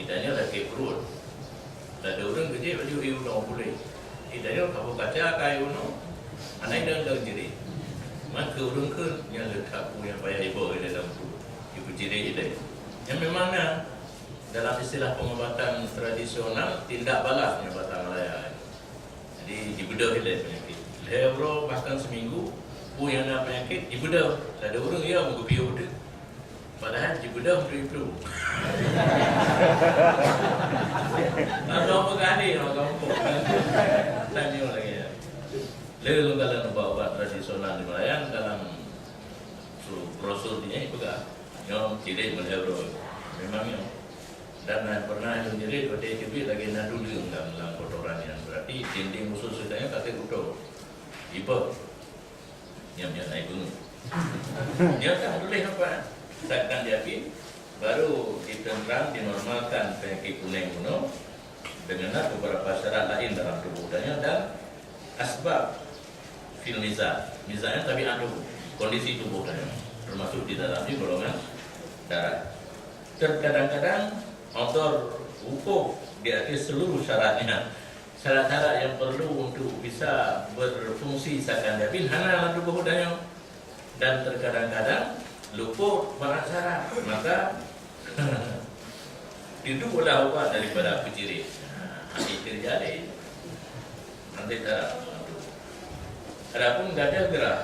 idanya lagi perut. Tak ada orang kerja baju iuno boleh. Idanya kamu kaca kai uno. Anak dah jadi. Maka orang ke yang letak yang payah ibu dalam perut. Ibu jadi itu. Yang memangnya dalam istilah pengobatan tradisional tindak balasnya batang layan. Jadi dibedah ile penyakit. Lebro bahkan seminggu pun yang ada penyakit dibedah. Tak ada orang yang mengupiu bedah. Padahal dibedah untuk itu. Kalau berani orang kampung. Tanya lagi ya. Lalu kalau obat tradisional di Melayan dalam prosedurnya itu kan yang tidak melebro. Memangnya dan pernah yang jadi pada TV lagi naduli dalam kotoran yang berarti dinding usus sudahnya kata kotor. Ibu yang naik gunung. Dia tak boleh apa? Takkan diapi baru ditenteram dinormalkan penyakit kuning kuno dengan beberapa syarat lain dalam tubuh dan asbab fil misalnya tapi ada kondisi tubuh termasuk di dalamnya golongan darah. Terkadang-kadang autor hukum di atas seluruh syaratnya. Syarat-syarat yang perlu untuk bisa berfungsi seakan diapin hana tubuh daya dan terkadang-kadang luput barang syarat maka diduklah obat daripada penciri. Ini terjadi. Nanti tak. Adapun tidak ada gerah,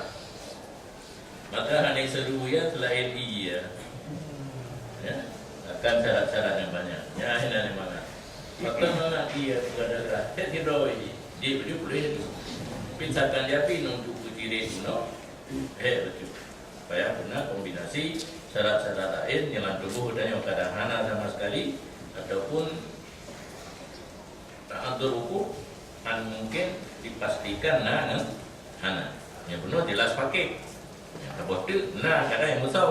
maka hanya seruya selain iya. Ya, akan syarat-syarat yang banyak. Ya, ini mana? Maka mana iya tidak ada gerah. Saya tidak dia boleh pinsakan dia pin untuk penciri kuno. Betul. Supaya benar kombinasi syarat-syarat lain yang tubuh dan yang kadang hana sama sekali ataupun atur hukum mungkin dipastikan hana yang benar jelas pakai yang terbotil kadang yang besar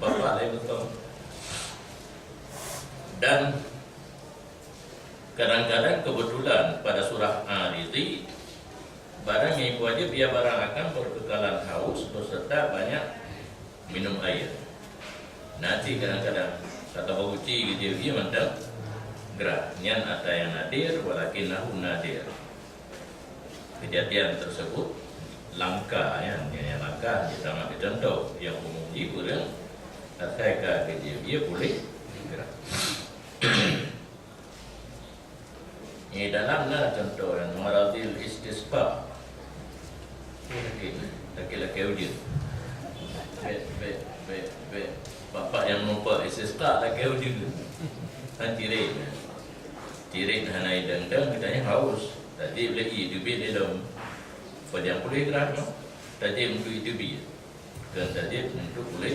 bapak yang besar dan kadang-kadang kebetulan pada surah Al-A'raf barang yang wajib ia barang akan berbekalan haus beserta banyak minum air. Nanti kadang-kadang kata baguci gitu dia mantap gerak. Nyan ada yang nadir, walakin nahu nadir. Kejadian tersebut langka ya, yang langka kita ambil contoh yang umum itu dan ketika dia boleh gerak. Ini dalamnya contoh yang maradil istisqa. Laki-laki ujian. Bapak yang lupa istisqa lagi ujian. Kan tirin hanai dendang katanya haus. Tadi lagi hidup dia dalam pada yang boleh gerak no. Tadi untuk hidup dia. Dan tadi untuk boleh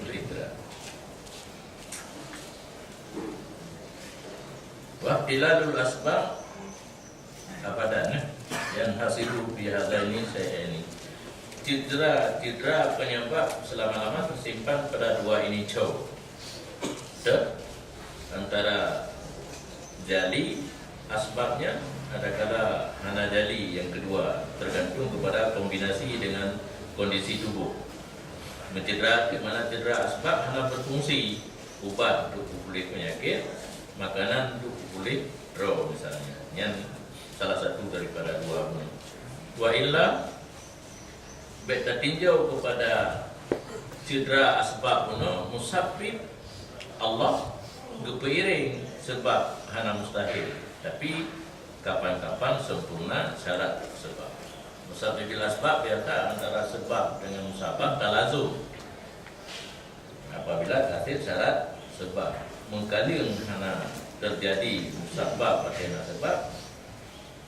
gerak. Waqtilalul asbab abadan yang hasilu bihadaini saya ini cedera penyebab selama-lama tersimpan pada dua ini jauh antara jali asbabnya adakala hana jali yang kedua tergantung kepada kombinasi dengan kondisi tubuh mencedera di mana cedera asbab hana berfungsi obat untuk pulih penyakit makanan untuk pulih roh misalnya yang salah satu daripada dua ini wa illa baik tertinjau kepada cedera asbab puno musabbib Allah gepeiring sebab hana mustahil tapi kapan-kapan sempurna syarat sebab musabbibil asbab biasa antara sebab dengan musabab talazum apabila kasih syarat sebab mengkaling hana terjadi musabab atau sebab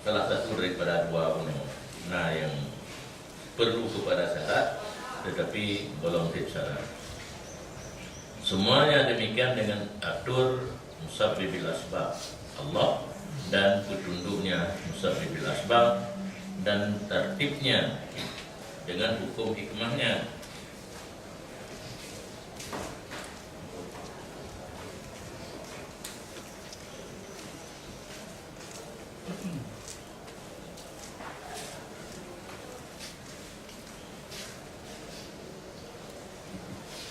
salah satu daripada dua puno nah yang perlu kepada syarat tetapi belum syarat. Semuanya demikian dengan atur musabbibil asbab Allah dan petunduknya musabbibil asbab dan tertibnya dengan hukum hikmahnya.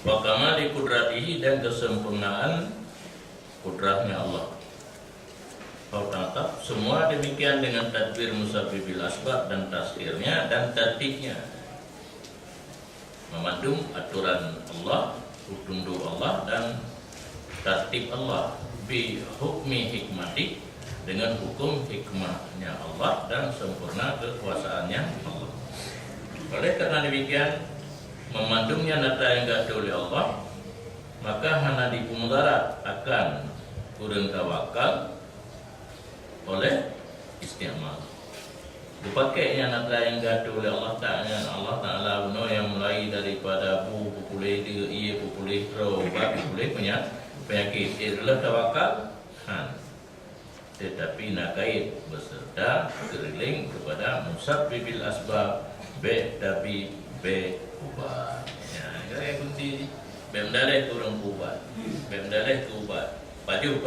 Wa kamali kudratihi dan kesempurnaan kudratnya Allah. Fautata, semua demikian dengan tadbir musabbibil asbab dan tasdirnya dan tertibnya. Memandung aturan Allah, tunduk Allah dan tertib Allah bi hukmi hikmati, dengan hukum hikmahnya Allah dan sempurna kekuasaannya Allah. Oleh karena demikian, memandungnya nata yang gatu oleh Allah, maka hana dipumudarat akan kurun tawakal oleh istiamal. Dipakainya nata yang gatu oleh Allah Ta'ala benar yang mulai daripada pupulih tiga iya pupulih roba pupulih penyakit itulah tawakal tetapi nakait beserta keriling kepada musabbibil asbab tapi ubat. Ya, kaya kunci bemdaleh kurang ubat. Bemdaleh ubat. Baju.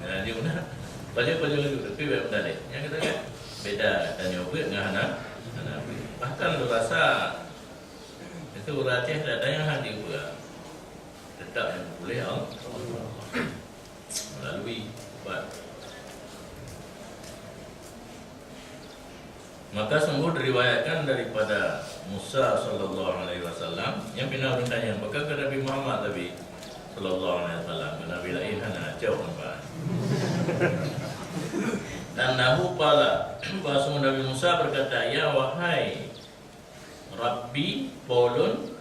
Nah, dia mana? Baju tapi bemdaleh. Yang kita kan beda dan nyoba dengan anak. Bahkan lu rasa itu Aceh ada yang hadir pula. Tetap yang boleh melalui ubat. Maka sungguh diriwayatkan daripada Musa sallallahu alaihi wasallam yang pernah bertanya, apakah ke Nabi Muhammad Nabi sallallahu alaihi wasallam ke Nabi lain hana jauh nampak. Dan nahu pala bahasa Nabi Musa berkata, ya wahai Rabbi polun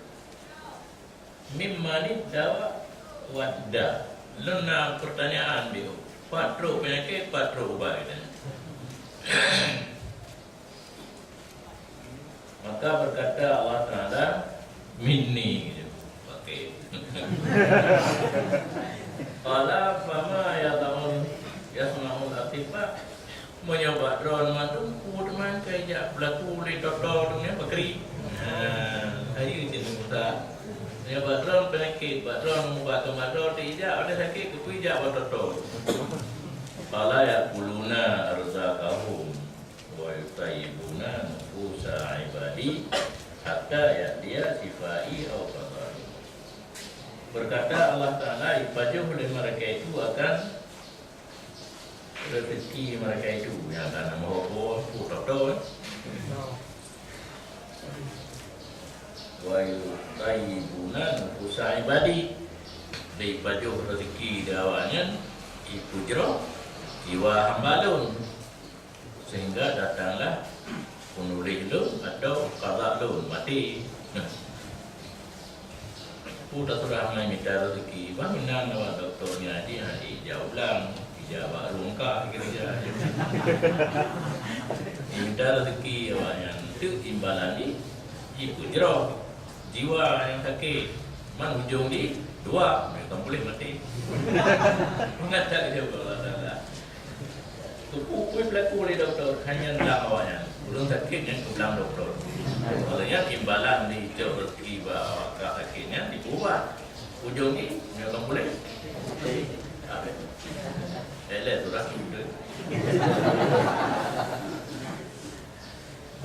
mimmanid dawa wadda. Lena pertanyaan dia, patro penyakit patro ubat ini. Maka berkata Allah Ta'ala minni gitu. Pakai Qala fama ya ta'un yasma'ul atifah menyoba drone mantung teman kayak berlaku li toto dunia bakri. Ayo sini muda. Menyoba drone penyakit, drone mubah kemadro tidak ada sakit kepijak toto. Qala ya kuluna arzaqahum wa yutayyibuna nufusa ibadi hatta ya dia sifai au qadar. Berkata Allah Ta'ala, ibadah oleh mereka itu akan rezeki mereka itu yang akan membawa putar-putar wa yutayyibuna nufusa ibadi. Di ibadah rezeki dawannya itu jero jiwa hamba lun, sehingga datanglah penulis lun atau qada lun mati. Udah sudah minta rezeki, bagaimana nama doktornya dia jauh ulang, dijawab rungka kira-kira. Minta rezeki awaknya itu imbalan di ibu jero jiwa yang sakit, man ujung di dua, mereka boleh mati. Mengacak dia Allah Ta'ala. Kuih berlaku oleh doktor hanya dalam awalnya, belum sakit yang kebelang doktor. Maksudnya imbalan di jauh rezeki bahawa sakitnya dibuat ujung ni mereka boleh. Eleh surah itu.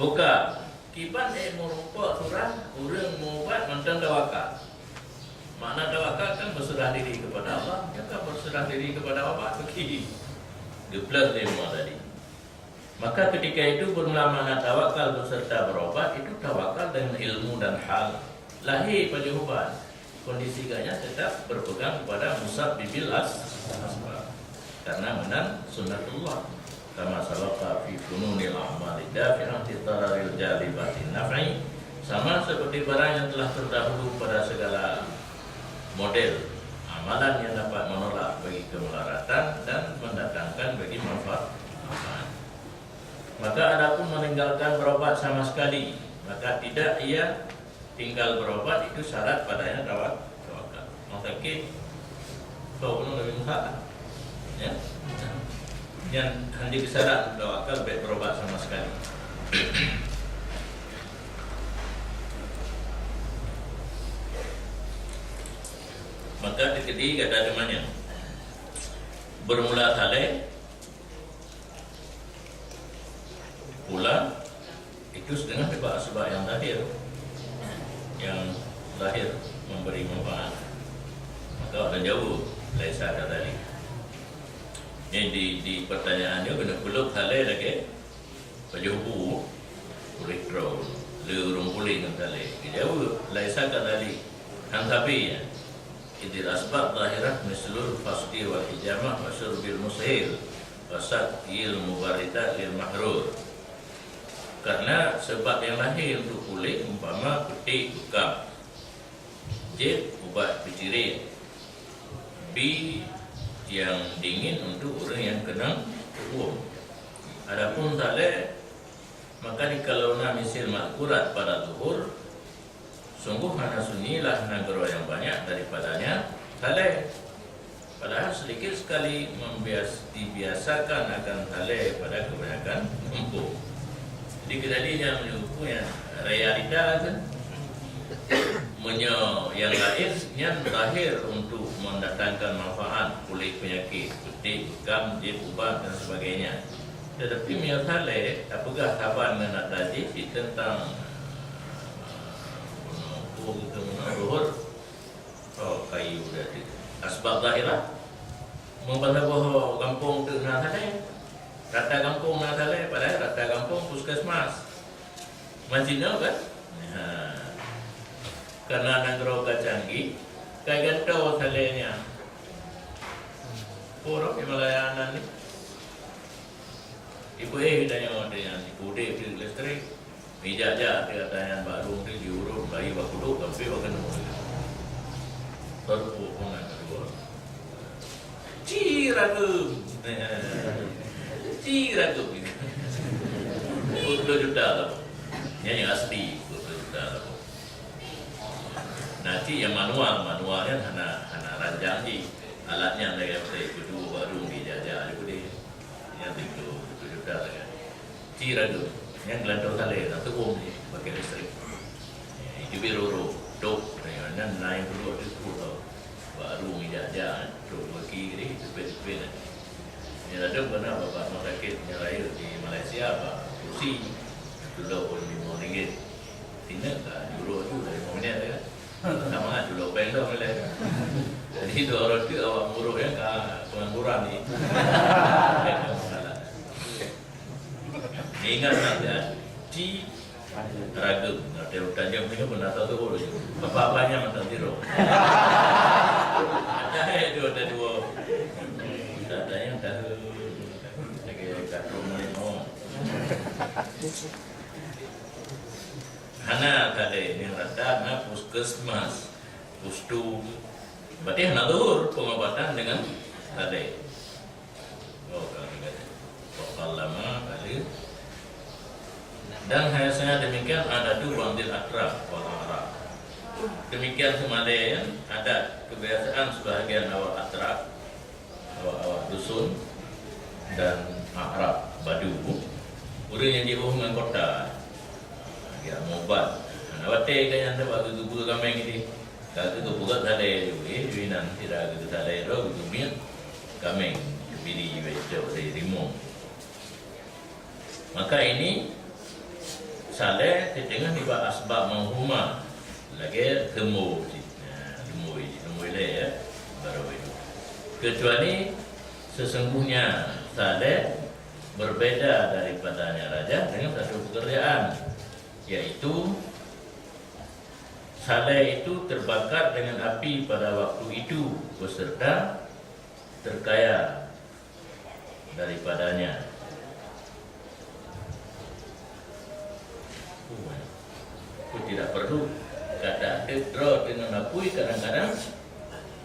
Buka kiban merupakan surah orang mubat mantan tawakal. Makna tawakal kan berserah diri kepada Allah, maka berserah diri kepada Allah bagi 12 tadi. Maka ketika itu bermula makna tawakal beserta berobat itu tawakal dengan ilmu dan hal lahir pada ubat. Kondisi gaya tetap berpegang kepada musabbibil asbab karena menan sunnatullah kama sabaqa fi fununil a'mali dafi'ati tararil jalibatin naf'i, sama seperti barang yang telah terdahulu pada segala model amalan yang dapat menolak bagi kemelaratan dan mendatangkan bagi manfaat. Maka adapun meninggalkan berobat sama sekali, maka tidak ia tinggal berobat, itu syarat padanya tawakal. Sakit kau pun lebih mudah, ya. Yang hendak syarat tawakal baik berobat sama sekali. Maka ketiga ada temannya bermula saleh pula itu dengan sebab yang lahir memberi manfaat. Maka ada jauh laisa dari Ini di pertanyaannya belum halal lagi. Pajubu boleh draw lurung boleh ngale. Jauh laisa kadali hantabi ya. Idil asbab zahirat mislul fasdi wal hijamah wa syurbil mushil wa sadqil mubarita lil mahrur. Karena sebab yang lahir untuk kulit umpama petik bekam, J ubat pecirin, B yang dingin untuk orang yang kena uam. Adapun talek, maka kalau misil makurat pada zuhur, sungguh hana sunnilah nagro yang banyak daripadanya talek. Padahal sedikit sekali dibiasakan akan talek pada kebanyakan empuk. Jadi kedadinya menyukunya realita kan yang lain yang terakhir untuk mendatangkan manfaat pulih penyakit seperti bekam, jib, ubat dan sebagainya. Tetapi misalnya apakah kabar dengan tadi tentang ruhur kayu dari asbab zahirah membantah bahwa kampung tu nak ada rata kampung nak ada padahal rata kampung puskesmas Mancina kan karena negara canggih kayak gantau salenya porok Himalayanan ni ibu tanya orang ibu di listrik Ijazah dia tanya baru dia diurut bayi bakuduk tapi bakan terpukungan kedua. Ciragum, ciragum ini. 20 juta lah, yang asli 20 juta lah. Nanti yang manualnya hana ranjang di alatnya ada yang saya kedua baru dijajah itu dia yang 20 juta lah. Ciragum. Yang gelandor kali atau ni pakai listrik. Itu biru dok, dan naik dulu itu baru menjajah dok bagi ini seperti. Yang ada pernah bapak rumah sakit yang lahir di Malaysia pak kursi dulu pun RM5. Tidak kan euro itu dari mana ya? Sama dulu pendok le. Jadi dua orang itu awak muruh yang pengangguran ni. Ingat saja di ragam, ada tajam ni pun nak tahu tu, apa-apanya macam tiru. Ada dua, ada yang tahu, lagi katrum ni no. Hana kali yang rata na puskesmas, pustu, berarti hana dur pengobatan dengan kali. Oh kali kali, kalau lama kali. Dan hasilnya demikian ada tu bandil akrab wal arab. Demikian semalayan ada kebiasaan sebahagian awak akrab, awak dusun dan akrab badu. Orang yang di hubungan kota, ya mobat. Awak teh kan anda waktu tu buka kami ini, kalau tu buka tadi juga, nanti dah tu tadi dah tu mian kami pilih wajah dari rimong. Maka ini saleh dengan tiba asbab menghuma lagi temu le ya baru itu kecuali sesungguhnya saleh berbeda daripadanya raja dengan satu pekerjaan yaitu saleh itu terbakar dengan api pada waktu itu beserta terkaya daripadanya. Aku tidak perlu kata draw dengan apui kadang-kadang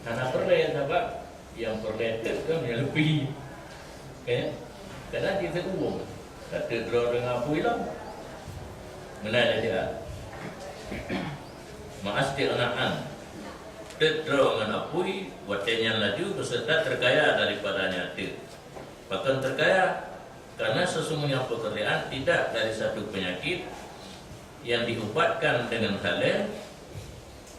karena perlen apa yang perlen itu kan yang lebih kan kadang kita uang kata draw dengan apui lah mana dia maas di anaan draw dengan apui watenya laju beserta terkaya daripadanya itu bahkan terkaya karena sesungguhnya pekerjaan tidak dari satu penyakit yang diubatkan dengan halal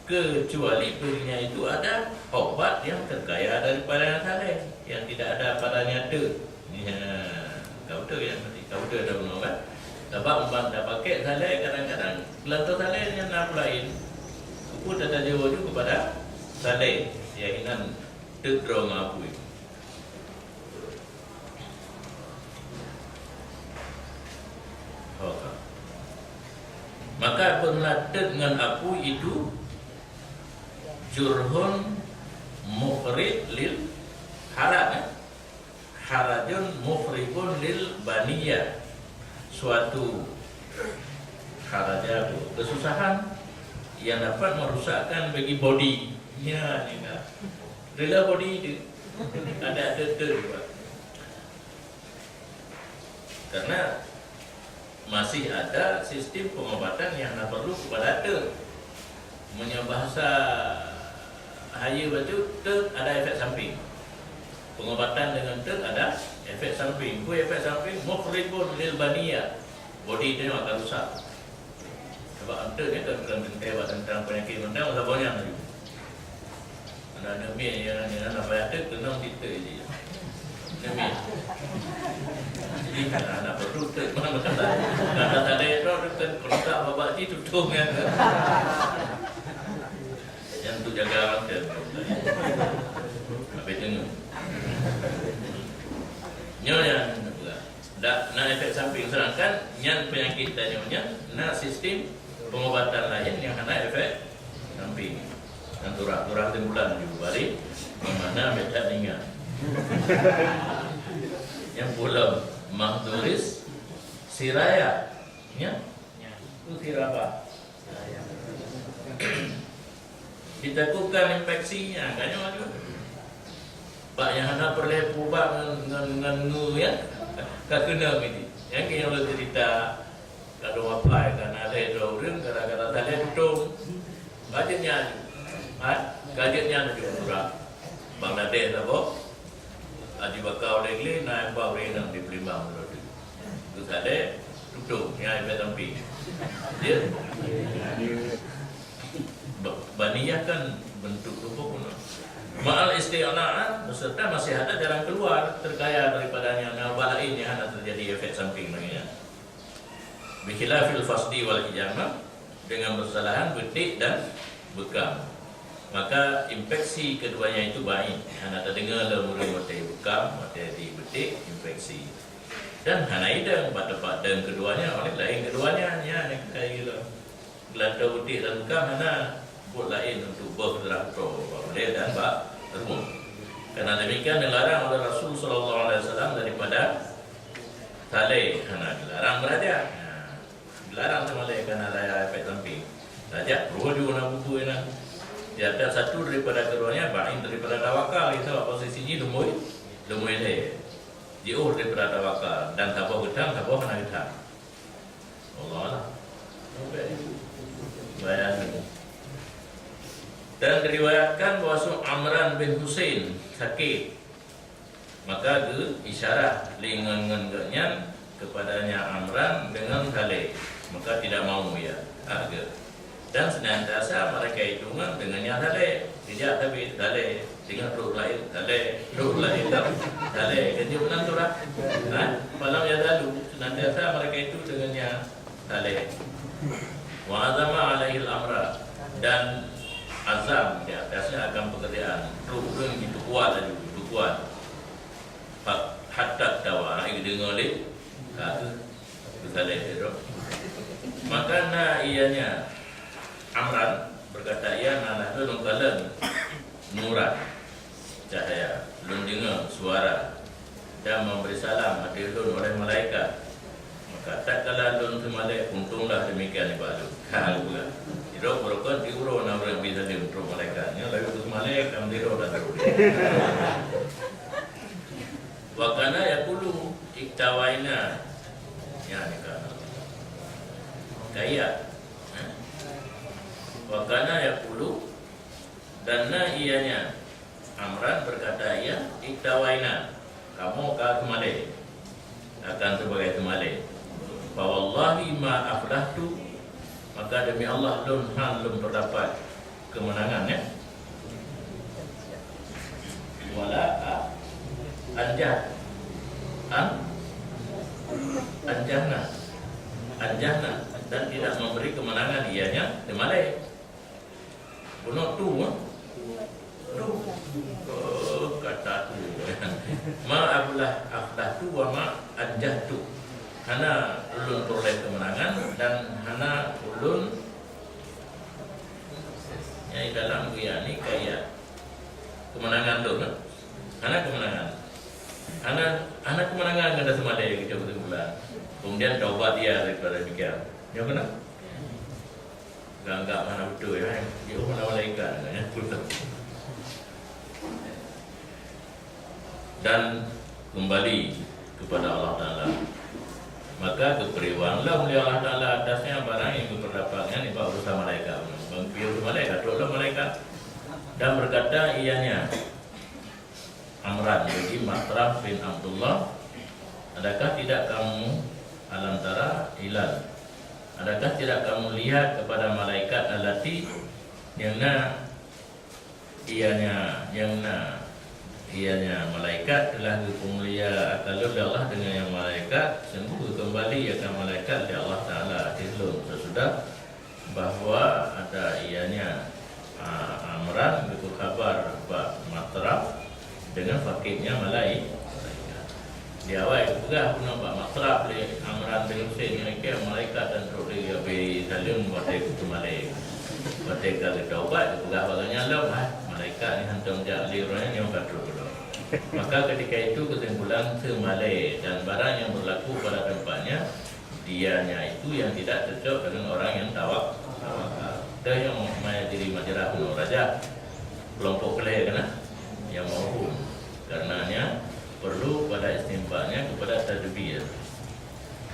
kecuali dirinya itu ada obat yang terkaya daripada yang halal yang tidak ada padanya tu. Ya, kau tu yang kau tu ada benar kan? Sebab ubat dah pakai halal kadang-kadang kelantar halal yang nak lain. Aku dah jawab juga kepada halal yang inan terdraw ngapu. Maka berlatih dengan aku itu jurhun mufrid lil haraj, harajun mufribun lil baniyah. Suatu haraja, kesusahan yang dapat merusakkan bagi body. Ya, ni nak. Rela body itu ada juga. Karena masih ada sistem pengobatan yang perlu kepada te. Punya bahasa haya batu te ada efek samping. Pengobatan dengan te ada efek samping. Efek samping mufridun lil baniyah. Body dia akan rusak. Sebab te ni kan tentang penyakit mental masa banyak lagi. Ada nemi yang nak bayar te kena kita je. Nemi. Jadi nak perlu te mana kata. Nak ada itu kan kontak bapak ni tutup kan. Yang tu jaga kan. Apa tengok. Nyonya nak efek samping sedangkan nyan penyakit tadi nak sistem pengobatan lain yang kena efek samping. Dan turah timbulan juga balik mana becat ingat. Yang pula mahduris siraya, ya? Itu sirapa. Ditakutkan infeksinya, kayaknya macam Pak yang hendak perlu pubak dengan ya, tak kena ini. Yang kita boleh cerita kalau apa kan ada orang gara-gara tali tutung, budgetnya, gadgetnya juga murah. Bangladesh apa? Adi bakau legli naik bau renang di Pelimbang dulu. Itu ada tutung yang ada tempi. Dia baniyah kan bentuk tubuh pun. Ma'al isti'ana'an beserta masih ada jalan keluar terkaya daripadanya nabah lain yang ada terjadi efek samping lainnya. Bikhilafil fasdi wal hijamah, dengan bersalahan betik dan bekam. Maka infeksi keduanya itu baik. Hana terdengar lemuri mati bekam, mati di betik infeksi. Dan hana idang pada dan keduanya oleh lain keduanya ya nak kaya gelanda betik dan bekam hana buat lain untuk berdrato boleh dan bak terus. Karena demikian dilarang oleh Rasul sallallahu alaihi wasallam daripada tali, hana dilarang beraja. Dilarang sama lain karena ada efek samping. Saja rojo nak buku nak. Dia ada satu daripada keduanya bain daripada tawakal itu posisinya lumui le. Jauh daripada tawakal dan tapo gedang tapo kena gedang. Allah lah. Bayang. Dan diriwayatkan bahawa Amran bin Husain sakit. Maka ke isyarat lingan-lingannya kepadanya Amran dengan tali. Maka tidak mau ya. Agak. Dan senantiasa mereka hitungan dengannya tali. Tidak tapi tali. Dengan roh lain tali. Roh lain tali. Jadi benar tu lah. Malam ya lalu senantiasa mereka itu dengannya tali. Wa azama alaihil amra. Dan azam di atasnya akan pekerjaan. Roh itu kuat tadi, itu kuat. Hatta dawa ini dengar leh, itu tadi itu. Maka na ianya Amran berkata ia nana tu nungkalan nurat cahaya, lun dengar suara dan memberi salam adilun oleh malaikat. Maka tak kala lun semalai untunglah demikian ibadah. Hal pula. Irok berokon diuro na orang bisa diuntung malaikatnya lalu terus malaikat kami diro dan terus. Wakana yakulu iktawaina ya nikah kaya. Wakana yakulu dan na ianya Amran berkata ia iktawaina kamu ka kemale akan sebagai kemale. Wallahi ma aflahtu, maka demi Allah belum terdapat kemenangan ya. Wala anjana dan tidak memberi kemenangan ianya temale. Bunuh tu kata tu ma aflahtu wa ma anjahtu. hana ulun peroleh kemenangan dan hana ulun yang dalam ni kayak kemenangan tu kan? Hana kemenangan. Hana kemenangan ada semada yang kita betul-betul. Kemudian taubat dia daripada demikian. Ya kena? Enggak mana betul ya. Dia mana malaikat ya betul. Dan kembali kepada Allah Ta'ala, maka keperiwanlah oleh Allah Ta'ala atasnya barang yang berdapatkan ibarat urusan malaikat. Bangkit malaikat, tolong malaikat. Dan berkata ianya Amran bagi Matraf bin Abdullah, adakah tidak kamu alantara hilal, adakah tidak kamu lihat kepada malaikat alati yang ianya malaikat telah dimulia akalul Allah dengan yang malaikat sungguh kembali akan malaikat dari Allah Ta'ala ilmu sesudah bahwa ada ianya Amran itu kabar Matraf dengan fakirnya malaikat. Di awal itu juga aku nampak Matraf le Amran bin Husain mereka malaikat dan terus dia beri salim buat itu malaikat. Mereka bertaubat juga baganya Allah malaikat ni hantar jali orang yang kata. Maka ketika itu kesimpulan semalai dan barang yang berlaku pada tempatnya dianya itu yang tidak cocok dengan orang yang tawakal. Dia yang maya diri majarah penuh raja kelompok kelih kena yang mau karenanya perlu pada istimpaknya kepada tadbir.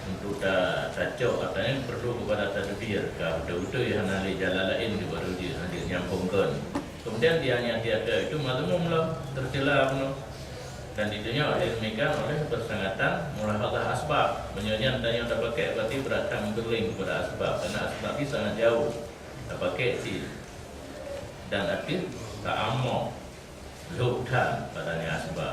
Untuk tak cocok katanya perlu kepada tadbir. Kalau betul-betul yang nali jalan lain di baru dia nyampungkan. Kemudian dia yang tiada itu mazmumlah tercela penuh dan ditunya oleh demikian oleh bersangatan mulahadzah asbab. Menyonya tanya tak pakai berarti beratang berling kepada asbab karena asbab ini sangat jauh. Tak pakai si dan arti tak amok luhtan padanya asbab.